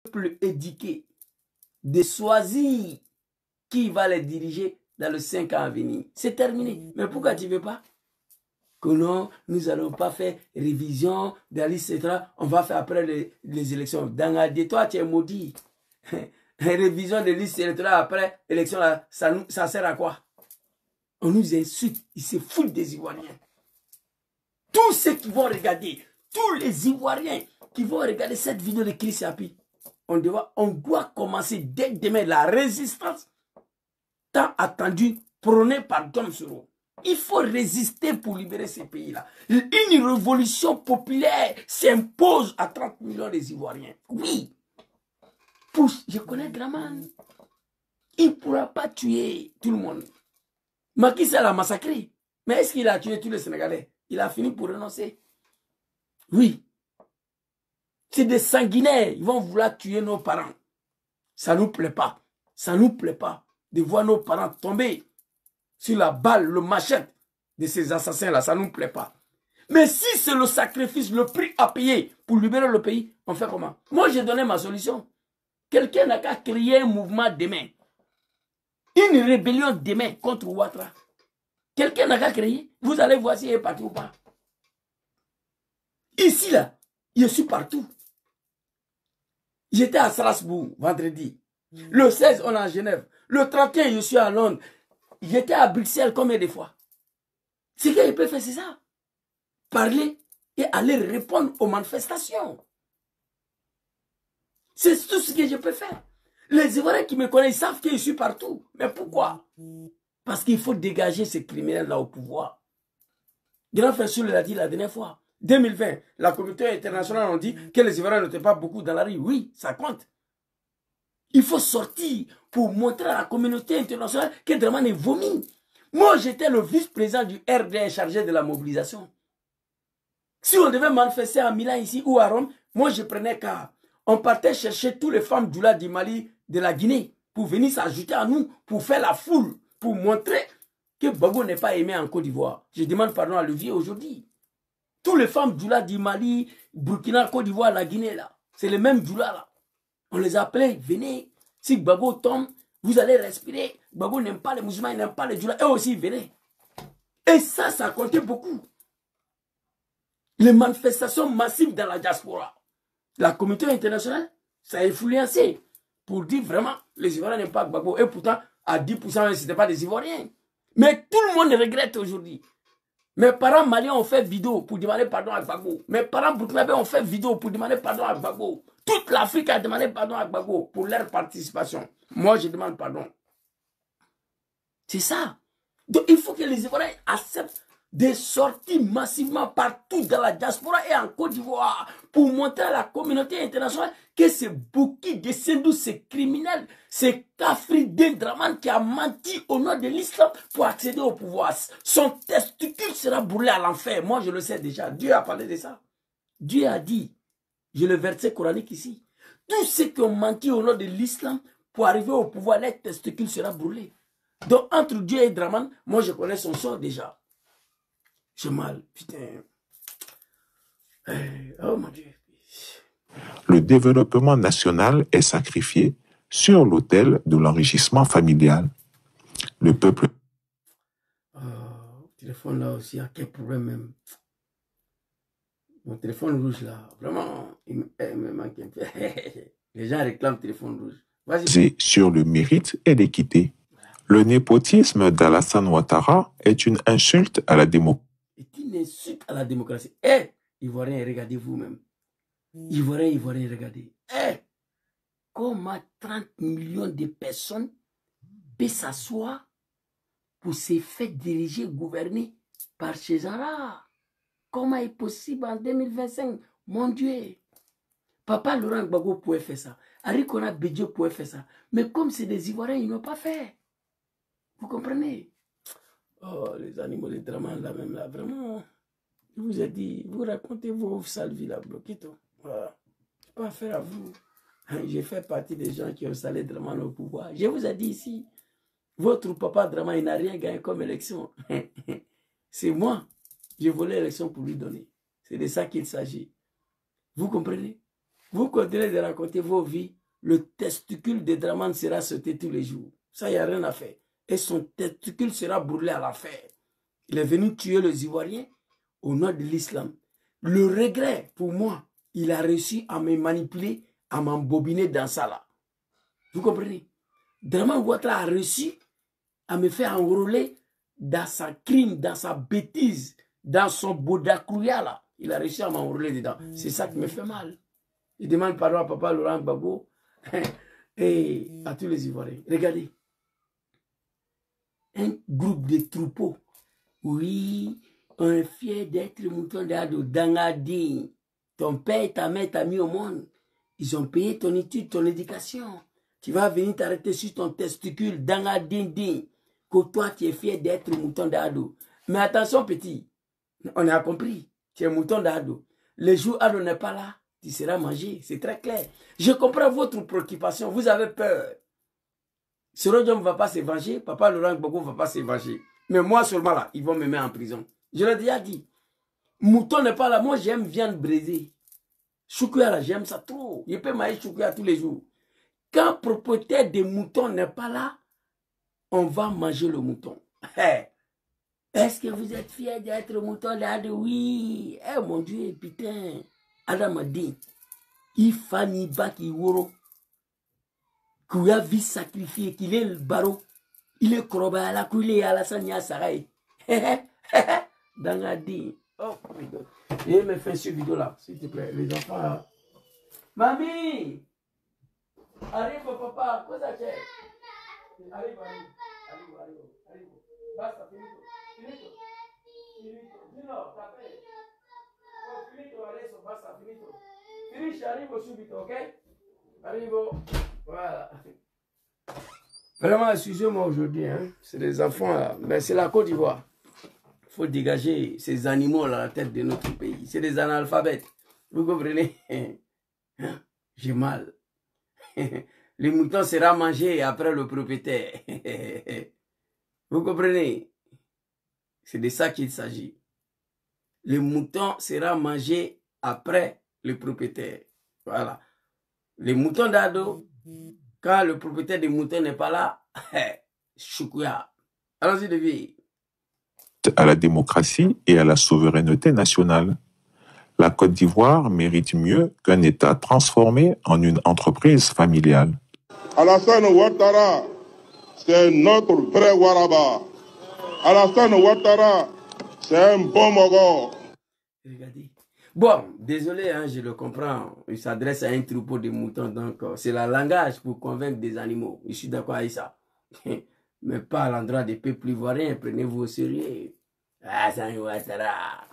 peuple éduqué de choisir qui va les diriger dans les 5 ans à venir. C'est terminé. Mais pourquoi tu ne veux pas? Que non, nous n'allons pas faire révision de la liste, etc. On va faire après les élections. Dans la toi, tu es maudit. Révision de liste électorale après élection, là, ça sert à quoi? On nous insulte. Ils se foutent des Ivoiriens. Tous ceux qui vont regarder, tous les Ivoiriens qui vont regarder cette vidéo de Chris Yapi, on doit commencer dès demain la résistance tant attendue prônée par Dom Soro. Il faut résister pour libérer ces pays-là. Une révolution populaire s'impose à 30 millions des Ivoiriens. Oui. Je connais Draman. Il ne pourra pas tuer tout le monde. Macky Sall a massacré. Mais est-ce qu'il a tué tous les Sénégalais? Il a fini pour renoncer. Oui. C'est des sanguinaires. Ils vont vouloir tuer nos parents. Ça ne nous plaît pas. Ça ne nous plaît pas de voir nos parents tomber sur la balle, le machette de ces assassins-là. Ça ne nous plaît pas. Mais si c'est le sacrifice, le prix à payer pour libérer le pays, on fait comment? Moi, j'ai donné ma solution. Quelqu'un n'a qu'à créer un mouvement demain. Une rébellion demain contre Ouattara. Quelqu'un n'a qu'à créer. Vous allez voir s'il est parti ou pas. Ici, là, je suis partout. J'étais à Strasbourg vendredi. Le 16, on est à Genève. Le 31, je suis à Londres. J'étais à Bruxelles combien de fois? Ce qu'il peut faire, c'est ça. Parler et aller répondre aux manifestations. C'est tout ce que je peux faire. Les Ivoiriens qui me connaissent savent que je suis partout. Mais pourquoi? Parce qu'il faut dégager ces criminels-là au pouvoir. Grand frère Soul l'a dit la dernière fois. 2020, la communauté internationale a dit que les Ivoiriens n'étaient pas beaucoup dans la rue. Oui, ça compte. Il faut sortir pour montrer à la communauté internationale que Draman est vomi. Moi, j'étais le vice-président du RDR chargé de la mobilisation. Si on devait manifester à Milan ici ou à Rome, moi je prenais car. On partait chercher toutes les femmes du du Mali, de la Guinée, pour venir s'ajouter à nous, pour faire la foule, pour montrer que Gbagbo n'est pas aimé en Côte d'Ivoire. Je demande pardon à Levier aujourd'hui. Toutes les femmes du Mali, Burkina, Côte d'Ivoire, la Guinée, là, c'est les mêmes Djoula, là. On les appelait, venez. Si Gbagbo tombe, vous allez respirer. Gbagbo n'aime pas les musulmans, il n'aime pas les Djoula. Eux aussi, venez. Et ça comptait beaucoup. Les manifestations massives dans la diaspora. La communauté internationale, ça a influencé pour dire vraiment, les Ivoiriens n'aiment pas Gbagbo. Et pourtant, à 10%, ce n'était pas des Ivoiriens. Mais tout le monde regrette aujourd'hui. Mes parents maliens ont fait vidéo pour demander pardon à Gbagbo. Mes parents burkinabés ont fait vidéo pour demander pardon à Gbagbo. Toute l'Afrique a demandé pardon à Gbagbo pour leur participation. Moi, je demande pardon. C'est ça. Donc, il faut que les Ivoiriens acceptent des sorties massivement partout dans la diaspora et en Côte d'Ivoire pour montrer à la communauté internationale que c'est Bouki de Sendou, ces criminels, c'est Kafri Draman qui a menti au nom de l'islam pour accéder au pouvoir. Son testicule sera brûlé à l'enfer. Moi, je le sais déjà. Dieu a parlé de ça. Dieu a dit, j'ai le verset coranique ici, tous ceux qui ont menti au nom de l'islam pour arriver au pouvoir, les testicules sera brûlé. Donc, entre Dieu et Draman, moi, je connais son sort déjà. J'ai mal, putain. Oh mon Dieu. Le développement national est sacrifié sur l'autel de l'enrichissement familial. Le peuple... Téléphone là aussi, a quel problème même. Mon téléphone rouge là, vraiment, il me manque un peu. Les gens réclament le téléphone rouge. Vas-y. Sur le mérite et l'équité. Le népotisme d'Alassane Ouattara est une insulte à la démocratie. C'est une insulte à la démocratie. Eh, Ivoiriens, regardez vous-même. Ivoiriens, regardez. Eh, comment 30 millions de personnes peuvent s'asseoir pour se faire diriger, gouverner par ces gens-là? Comment est possible en 2025? Mon Dieu. Papa Laurent Gbagbo pouvait faire ça. Arikona Bédio pouvait faire ça. Mais comme c'est des Ivoiriens, ils n'ont pas fait. Vous comprenez? Oh, les animaux de Draman là même là, vraiment. Je vous ai dit, vous racontez vos sales vies là, bloquito. Voilà. C'est pas affaire à vous. J'ai fait partie des gens qui ont salé Draman au pouvoir. Je vous ai dit ici, votre papa Draman, il n'a rien gagné comme élection. C'est moi. J'ai volé l'élection pour lui donner. C'est de ça qu'il s'agit. Vous comprenez? Vous continuez de raconter vos vies, le testicule de Draman sera sauté tous les jours. Ça, il n'y a rien à faire. Et son testicule sera brûlé à la fer. Il est venu tuer les Ivoiriens au nom de l'islam. Le regret, pour moi, il a réussi à me manipuler, à m'embobiner dans ça là. Vous comprenez? Draman Ouattara a réussi à me faire enrôler dans sa crime, dans sa bêtise, dans son bodakrouya là. Il a réussi à m'enrôler dedans. C'est ça qui me fait mal. Je demande pardon à papa Laurent Gbagbo et à tous les Ivoiriens. Regardez. Un groupe de troupeaux. Oui, on est fier d'être le mouton d'Ado, Dangadin. Ton père et ta mère t'ont mis au monde. Ils ont payé ton étude, ton éducation. Tu vas venir t'arrêter sur ton testicule, Dangadin, que toi tu es fier d'être le mouton d'Ado. Mais attention petit, on a compris, tu es mouton d'Ado. Le jour où Ado n'est pas là, tu seras mangé, c'est très clair. Je comprends votre préoccupation, vous avez peur. Sorodjom ne va pas se venger, papa Laurent Gbagbo ne va pas se venger. Mais moi seulement là, ils vont me mettre en prison. Je l'ai déjà dit. Mouton n'est pas là, moi j'aime viande brisée. Choukouya là, j'aime ça trop. Je peux manger choukouya tous les jours. Quand le propriétaire des moutons n'est pas là, on va manger le mouton. Est-ce que vous êtes fiers d'être le mouton d'Ado? Oui. Eh mon Dieu, putain. Adam a dit, il fani baki woro. Qu'il a vu sacrifier, qu'il est le barreau. Il est croba à la coulée à la sanya sarai. Dans la dit. Oh, et me fait cette vidéo là, s'il te plaît, les enfants. Mamie! Arrive, papa, quoi ça fait? Arrive. Basta, finito. Dino, t'appelles. Oh, finito adesso, basta, finito. Finisci, arrivo subito, ok? Arrivo. Voilà. Vraiment, excusez-moi aujourd'hui, hein. C'est des enfants là, mais c'est la Côte d'Ivoire. Il faut dégager ces animaux là à la tête de notre pays. C'est des analphabètes. Vous comprenez? J'ai mal. Le mouton sera mangé après le propriétaire. Vous comprenez? C'est de ça qu'il s'agit. Le mouton sera mangé après le propriétaire. Voilà. Le mouton d'Ado, quand le propriétaire des moutons n'est pas là, choukouya. Allons-y, Devi. À la démocratie et à la souveraineté nationale. La Côte d'Ivoire mérite mieux qu'un État transformé en une entreprise familiale. Alassane Ouattara, c'est notre vrai Waraba. Alassane Ouattara, c'est un bon mogo. Regardez. Bon, désolé, hein, je le comprends. Il s'adresse à un troupeau de moutons, donc c'est le langage pour convaincre des animaux. Je suis d'accord avec ça. Mais pas à l'endroit des peuples ivoiriens. Prenez-vous au sérieux. Alassane Ouattara,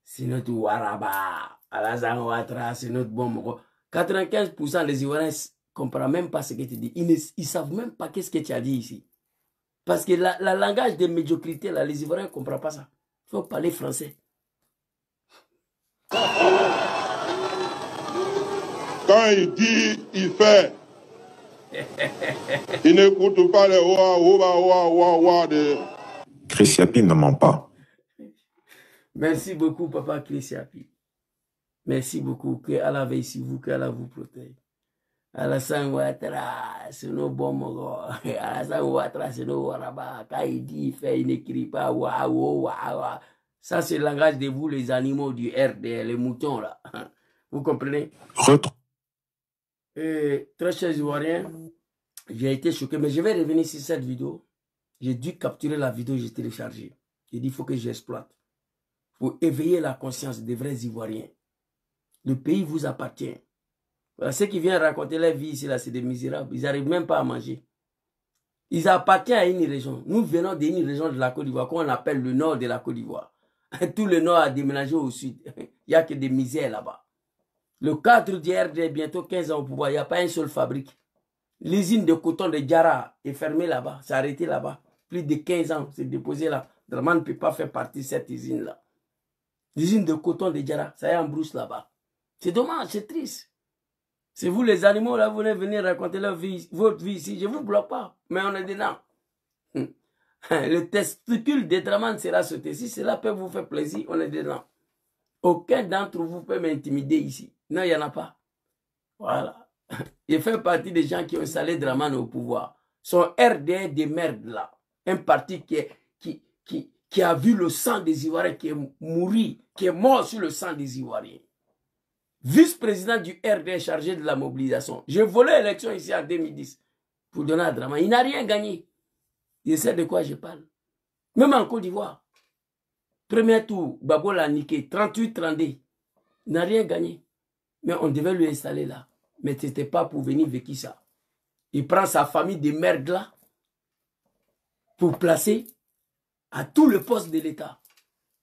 c'est notre Waraba. Alassane Ouattara, c'est notre bon mogo. 95% des Ivoiriens ne comprennent même pas ce que tu dis. Ils ne savent même pas qu'est-ce que tu as dit ici. Parce que le langage de médiocrité, là, les Ivoiriens ne comprennent pas ça. Il faut parler français. Quand il dit, il fait. Il n'écoute pas les ouah de... Chris Yapi ne ment pas. Merci beaucoup, papa Chris Yapi. Merci beaucoup. Que Allah veille sur vous, que Allah vous protège. Alassane Ouattara, c'est nos bons mots. Alassane Ouattara, c'est nos waraba. Quand il dit, il fait, il n'écrit pas ouah. Ça, c'est le langage de vous, les animaux du RDL, les moutons, là. Vous comprenez? Très chers Ivoiriens, j'ai été choqué, mais je vais revenir sur cette vidéo. J'ai dû capturer la vidéo, j'ai téléchargé. J'ai dit, il faut que j'exploite. Il faut éveiller la conscience des vrais Ivoiriens. Le pays vous appartient. Voilà, ceux qui viennent raconter leur vie ici, là, c'est des misérables. Ils n'arrivent même pas à manger. Ils appartiennent à une région. Nous venons d'une région de la Côte d'Ivoire qu'on appelle le nord de la Côte d'Ivoire. Tout le nord a déménagé au sud. Il n'y a que des misères là-bas. Le cadre du RD, bientôt 15 ans au pouvoir, il n'y a pas une seule fabrique. L'usine de coton de Diara est fermée là-bas, c'est arrêté là-bas. Plus de 15 ans, c'est déposé là. Draman ne peut pas faire partie de cette usine-là. L'usine de coton de Diara, ça y est en brousse là-bas. C'est dommage, c'est triste. C'est vous les animaux là, vous venez venir raconter votre vie ici, je ne vous bloque pas, mais on est dedans. Le testicule de Draman sera sauté. Si cela peut vous faire plaisir, on est dedans. Aucun d'entre vous peut m'intimider ici. Non, il n'y en a pas. Voilà. Il fait partie des gens qui ont installé Dramane au pouvoir. Son RDR de merde là. Un parti qui a vu le sang des Ivoiriens, qui est mort sur le sang des Ivoiriens. Vice-président du RDR chargé de la mobilisation. J'ai volé l'élection ici en 2010 pour donner à Dramane. Il n'a rien gagné. Il sait de quoi je parle. Même en Côte d'Ivoire. Premier tour, Babo l'a niqué. 38-32. Il n'a rien gagné. Mais on devait lui installer là. Mais ce n'était pas pour venir vécu ça. Il prend sa famille de merde là pour placer à tout le poste de l'État.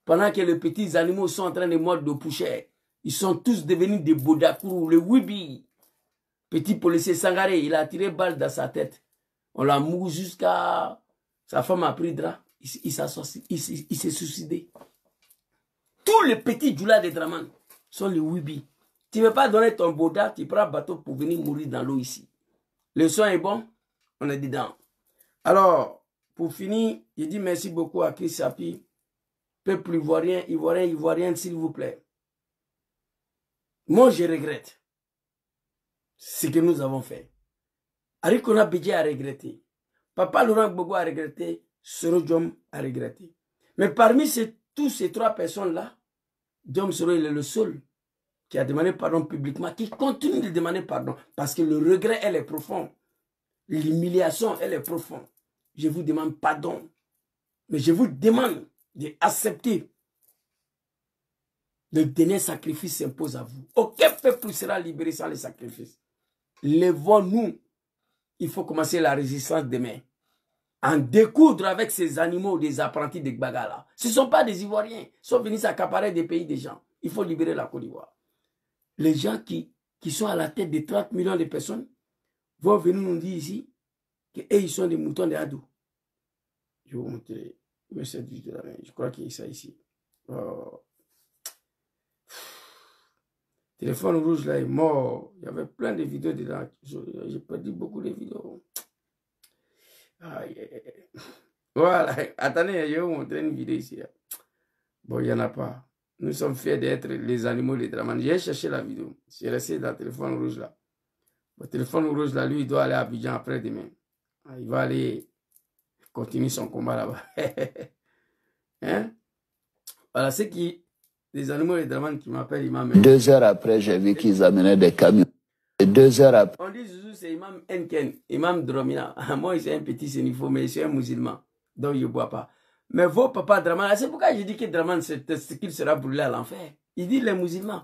Pendant que les petits animaux sont en train de mordre de poussière. Ils sont tous devenus des Bodakourou, le Wibi. Petit policier Sangaré, il a tiré balle dans sa tête. On l'a mouru jusqu'à... Sa femme a pris drap. Il s'est suicidé. Tous les petits djoulas de Dramane sont les Wibi. Tu ne veux pas donner ton boda, tu prends un bateau pour venir mourir dans l'eau ici. Le son est bon, on est dedans. Alors, pour finir, je dis merci beaucoup à Chris Sapi, peuple ivoirien, ivoirienne, s'il vous plaît. Moi, je regrette ce que nous avons fait. Arikona Bidje a regretté. Papa Laurent Gbagbo a regretté. Soro Diom a regretté. Mais parmi tous ces trois personnes-là, Diom Soro, il est le seul qui a demandé pardon publiquement, qui continue de demander pardon. Parce que le regret, elle est profond. L'humiliation, elle est profonde. Je vous demande pardon. Mais je vous demande d'accepter. Le dernier sacrifice s'impose à vous. Aucun peuple sera libéré sans les sacrifices. Levons-nous. Il faut commencer la résistance demain. En découdre avec ces animaux, des apprentis de Gbagala. Ce ne sont pas des Ivoiriens. Ils sont venus s'accaparer des pays des gens. Il faut libérer la Côte d'Ivoire. Les gens qui sont à la tête de 30 millions de personnes vont venir nous dire ici qu'ils sont des moutons de Hadou. Je vais vous montrer cette vidéo-là. Je crois qu'il y a ça ici. Oh. Téléphone rouge là est mort. Il y avait plein de vidéos dedans. J'ai perdu beaucoup de vidéos. Ah, yeah. Voilà. Attendez, je vais vous montrer une vidéo ici. Bon, il n'y en a pas. Nous sommes fiers d'être les animaux de Dramane. J'ai cherché la vidéo. J'ai resté dans le téléphone rouge là. Le téléphone rouge là, lui, il doit aller à Abidjan après-demain. Il va aller continuer son combat là-bas. Hein? Voilà, c'est qui. Les animaux de Dramane qui m'appellent Imam. 2 heures après, j'ai vu qu'ils amenaient des camions. Et 2 heures après. On dit Zouzou, c'est Imam Enken, Imam Dromina. Moi, c'est un petit sénifo, mais je suis un musulman. Donc, je ne bois pas. Mais vos papas Dramane, c'est pourquoi je dis que Dramane, c'est qu'il sera brûlé à l'enfer. Il dit les musulmans.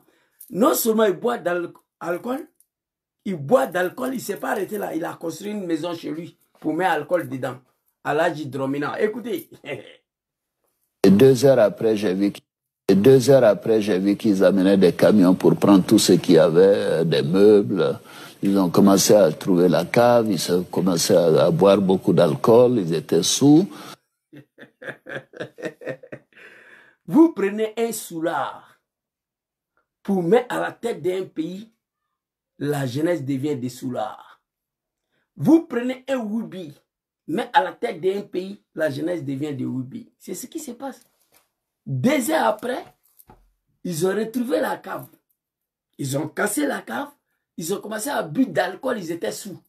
Non seulement il boit d'alcool, il ne s'est pas arrêté là. Il a construit une maison chez lui pour mettre alcool dedans. Alaji Dromina. Écoutez. Et 2 heures après, j'ai vu qu'ils amenaient des camions pour prendre tout ce qu'il y avait, des meubles. Ils ont commencé à trouver la cave, ils ont commencé à boire beaucoup d'alcool, ils étaient sous. Vous prenez un soulard pour mettre à la tête d'un pays, la jeunesse devient des soulards. Vous prenez un Wibi, mais à la tête d'un pays, la jeunesse devient des Wibi. C'est ce qui se passe. 2 heures après, ils ont retrouvé la cave. Ils ont cassé la cave. Ils ont commencé à boire d'alcool. Ils étaient sous.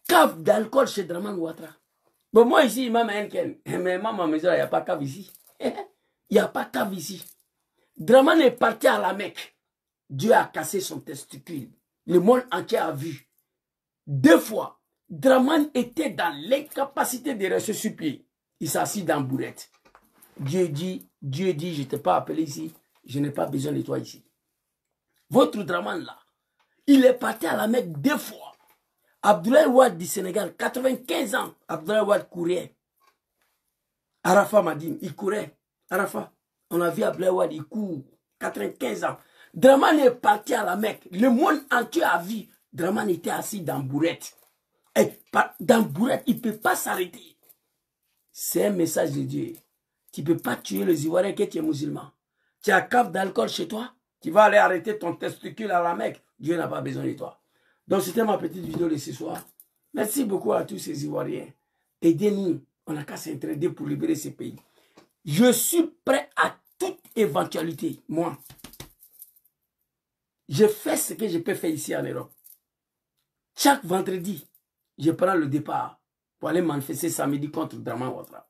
Cave d'alcool chez Dramane Ouattara. Bon, moi ici, il m'a mis un ken. Mais maman, il n'y a pas de cave ici. Il n'y a pas de cave ici. Dramane est parti à la Mecque. Dieu a cassé son testicule. Le monde entier a vu. 2 fois, Dramane était dans l'incapacité de rester sur pied. Il s'assit dans la bourrette. Dieu dit, je ne t'ai pas appelé ici, je n'ai pas besoin de toi ici. Votre Dramane là, il est parti à la Mecque 2 fois. Abdoulaye Wade du Sénégal, 95 ans, Abdoulaye Wade courait. Arafat Madine, il courait. Arafat, on a vu Abdoulaye Wade, il court, 95 ans. Dramane est parti à la Mecque, le monde entier a vu. Dramane était assis dans bourrette. Et dans bourrette, il ne peut pas s'arrêter. C'est un message de Dieu. Tu ne peux pas tuer les Ivoiriens que tu es musulman. Tu as cave d'alcool chez toi, tu vas aller arrêter ton testicule à la Mecque. Dieu n'a pas besoin de toi. Donc c'était ma petite vidéo de ce soir. Merci beaucoup à tous ces Ivoiriens. Aidez-nous. On n'a qu'à s'entraider pour libérer ce pays. Je suis prêt à toute éventualité. Moi, Je fais ce que je peux faire ici en Europe. Chaque vendredi, je prends le départ pour aller manifester samedi contre Draman Ouattara.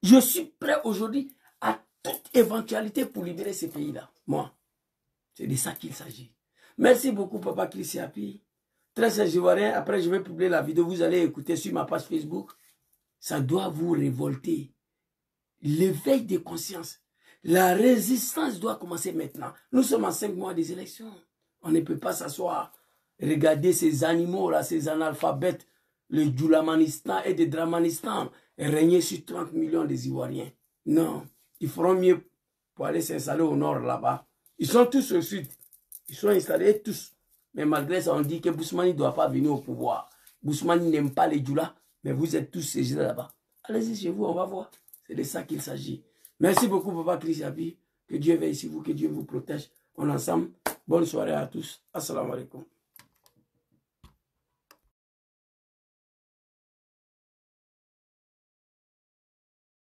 Je suis prêt aujourd'hui à toute éventualité pour libérer ces pays-là. Moi, c'est de ça qu'il s'agit. Merci beaucoup, Papa Chrissy Hapi. Très cher Ivoirien, après je vais publier la vidéo, vous allez écouter sur ma page Facebook. Ça doit vous révolter. L'éveil de conscience. La résistance doit commencer maintenant. Nous sommes en 5 mois des élections. On ne peut pas s'asseoir, regarder ces animaux-là, ces analphabètes, le Djoulamanistan et le Dramanistan, régner sur 30 millions des Ivoiriens. Non, ils feront mieux pour aller s'installer au nord là-bas. Ils sont tous au sud. Ils sont installés tous. Mais malgré ça, on dit que Bousmani ne doit pas venir au pouvoir. Bousmani n'aime pas les Djoula, mais vous êtes tous ces gens là-bas. Allez-y chez vous, on va voir. C'est de ça qu'il s'agit. Merci beaucoup, Papa Chrissy Hapi. Que Dieu veille sur vous, que Dieu vous protège. On est ensemble. Bonne soirée à tous. Assalamu alaikum.